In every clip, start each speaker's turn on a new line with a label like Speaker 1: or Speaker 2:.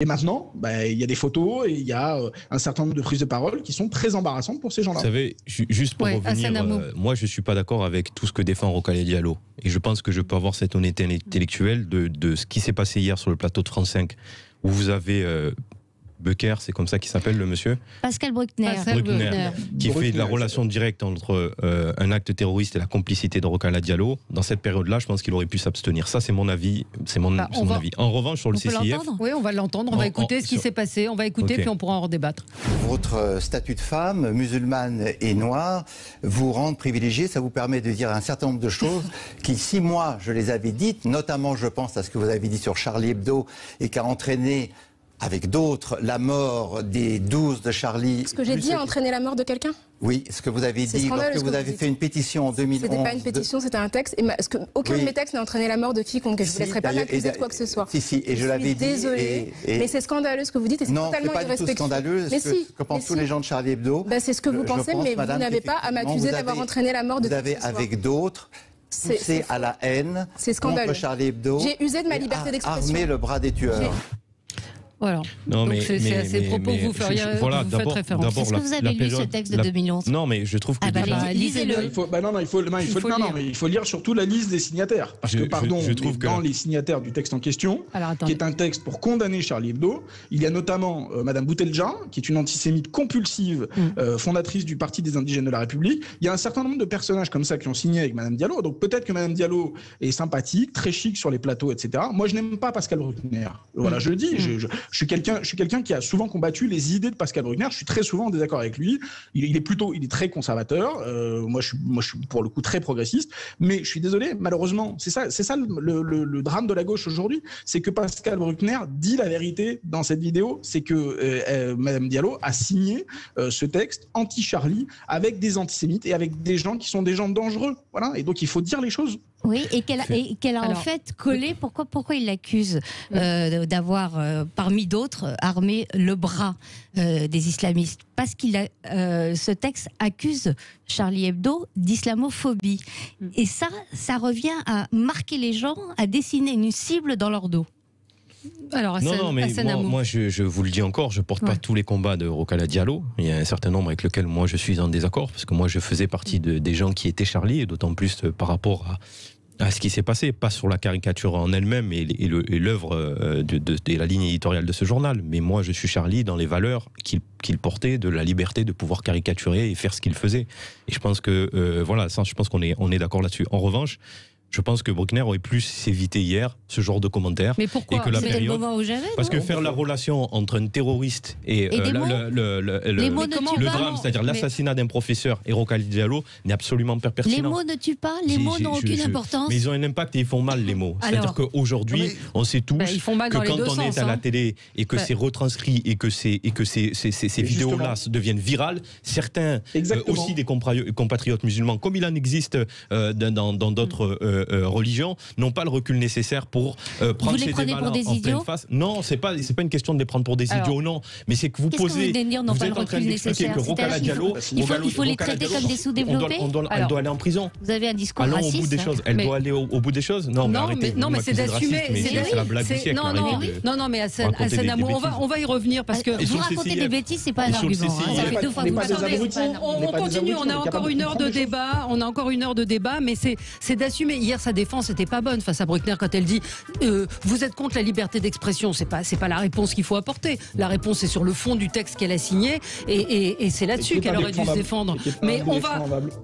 Speaker 1: Et maintenant, il y a des photos et il y a un certain nombre de prises de parole qui sont très embarrassantes pour ces gens-là.
Speaker 2: Vous savez, juste pour revenir, moi je ne suis pas d'accord avec tout ce que défend Rokhaya Diallo. Et je pense que je peux avoir cette honnêteté intellectuelle de ce qui s'est passé hier sur le plateau de France 5, où vous avez Becker, c'est comme ça qu'il s'appelle le monsieur
Speaker 3: Pascal Bruckner.
Speaker 2: Qui fait de la relation directe entre un acte terroriste et la complicité de Rokhaya Diallo. Dans cette période-là, je pense qu'il aurait pu s'abstenir. Ça, c'est mon avis. C'est mon avis. En revanche, sur le CCIF...
Speaker 4: Oui, on va l'entendre. On va écouter ce qui s'est passé. On va écouter, puis on pourra en redébattre.
Speaker 5: Votre statut de femme, musulmane et noire, vous rend privilégiée. Ça vous permet de dire un certain nombre de choses qui, si moi, je les avais dites, notamment, je pense à ce que vous avez dit sur Charlie Hebdo et qui a entraîné... avec d'autres, la mort des 12 de Charlie...
Speaker 6: Ce que j'ai dit a entraîné la mort de quelqu'un ?
Speaker 5: Oui, ce que vous avez dit lorsque vous avez fait une pétition en 2011...
Speaker 6: C'était pas une pétition, c'était un texte. Aucun de mes textes n'a entraîné la mort de quiconque. Je ne vous laisserai pas m'accuser de quoi que ce soit.
Speaker 5: Si, et je l'avais dit...
Speaker 6: Désolée, mais c'est scandaleux ce que vous dites et c'est totalement irrespectueux. Non, c'est pas du tout scandaleux. Mais si,
Speaker 5: que pensent tous les gens de Charlie Hebdo.
Speaker 6: C'est ce que vous pensez, mais vous n'avez pas à m'accuser d'avoir entraîné la mort de qui que ce soit.
Speaker 5: Vous avez, avec d'autres... poussé à la haine contre Charlie Hebdo.
Speaker 6: J'ai usé de ma liberté d'expression.
Speaker 5: Armé le bras des tueurs.
Speaker 4: Voilà. Donc c'est à ces propos que vous faites référence.
Speaker 3: Est-ce que vous avez lu ce texte de 2011 ?
Speaker 2: Non, mais je trouve que...
Speaker 4: lisez-le.
Speaker 1: Il faut lire surtout la liste des signataires. Parce que, dans les signataires du texte en question, qui est un texte pour condamner Charlie Hebdo, il y a notamment Madame Boutelja, qui est une antisémite compulsive, fondatrice du Parti des indigènes de la République. Il y a un certain nombre de personnages comme ça qui ont signé avec Madame Diallo. Donc peut-être que Madame Diallo est sympathique, très chic sur les plateaux, etc. Moi, je n'aime pas Pascal Bruckner. Voilà, je le dis. Je suis quelqu'un qui a souvent combattu les idées de Pascal Bruckner. Je suis très souvent en désaccord avec lui. Il est très conservateur. Moi, je suis pour le coup très progressiste. Mais je suis désolé, malheureusement, c'est ça le drame de la gauche aujourd'hui, c'est que Pascal Bruckner dit la vérité dans cette vidéo. C'est que Madame Diallo a signé ce texte anti-Charlie avec des antisémites et avec des gens qui sont des gens dangereux. Voilà. Et donc il faut dire les choses.
Speaker 3: Oui, et qu'elle a en fait collé. Pourquoi il l'accuse d'avoir, parmi d'autres, armé le bras des islamistes ? Parce ce texte accuse Charlie Hebdo d'islamophobie. Et ça revient à marquer les gens, à dessiner une cible dans leur dos.
Speaker 4: Alors,
Speaker 2: moi je vous le dis encore, je porte pas tous les combats de Rokhaya Diallo. Il y a un certain nombre avec lesquels moi je suis en désaccord, parce que moi je faisais partie des gens qui étaient Charlie, et d'autant plus par rapport à ce qui s'est passé, pas sur la caricature en elle-même et l'œuvre de la ligne éditoriale de ce journal, mais moi je suis Charlie dans les valeurs qu'il portait, de la liberté de pouvoir caricaturer et faire ce qu'il faisait. Et je pense que je pense qu'on est d'accord là-dessus. En revanche, je pense que Bruckner aurait plus évité hier ce genre de commentaires.
Speaker 4: Mais pourquoi ?
Speaker 3: C'était le moment où j'avais.
Speaker 2: Parce que faire la relation entre un terroriste et le drame, c'est-à-dire l'assassinat d'un professeur et Rokhaya Diallo, n'est absolument pas pertinent.
Speaker 3: Les mots ne tuent pas, les mots n'ont aucune importance.
Speaker 2: Mais ils ont un impact et ils font mal, les mots. C'est-à-dire qu'aujourd'hui, on sait tous que quand on est à la télé et que c'est retranscrit et que ces vidéos-là deviennent virales, certains, aussi des compatriotes musulmans, comme il en existe dans d'autres religions, n'ont pas le recul nécessaire pour prendre ces débats-là en pleine face. Non, c'est pas une question de les prendre pour des idiots ou non, mais c'est que vous posez...
Speaker 3: Vous êtes en train d'expliquer que Rokhaya Diallo... Il faut les traiter comme des sous-développés.
Speaker 2: Elle doit aller en prison.
Speaker 3: Vous avez un discours
Speaker 2: raciste.
Speaker 3: Allons
Speaker 2: au bout des choses. Elle doit aller au bout des choses. Non, mais arrêtez.
Speaker 4: Non, mais c'est d'assumer.
Speaker 2: C'est la blague du siècle.
Speaker 4: Non, mais Hassan Amour, on va y revenir parce que...
Speaker 3: Vous racontez des bêtises, c'est pas un argument. Ça fait 2 fois que vous parlez.
Speaker 4: On continue, on a encore une heure de débat, mais c'est d'assumer. Hier, sa défense n'était pas bonne face à Bruckner quand elle dit vous êtes contre la liberté d'expression. C'est pas la réponse qu'il faut apporter. La réponse est sur le fond du texte qu'elle a signé et c'est là-dessus qu'elle aurait dû se défendre. Mais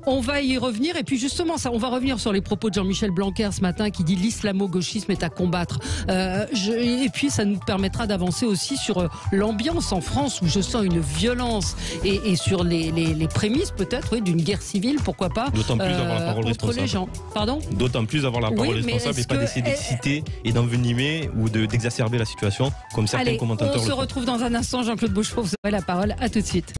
Speaker 4: on va y revenir, et puis justement on va revenir sur les propos de Jean-Michel Blanquer ce matin qui dit l'islamo-gauchisme est à combattre. Et puis ça nous permettra d'avancer aussi sur l'ambiance en France où je sens une violence et sur les prémices peut-être d'une guerre civile, pourquoi pas,
Speaker 2: d'autant plus avoir la parole
Speaker 4: contre les gens. Pardon ?
Speaker 2: D'autant plus avoir la parole responsable et pas d'essayer d'exciter et d'envenimer ou d'exacerber la situation comme certains commentateurs le font.
Speaker 4: On se retrouve dans un instant. Jean-Claude Bouchereau, vous avez la parole. À tout de suite.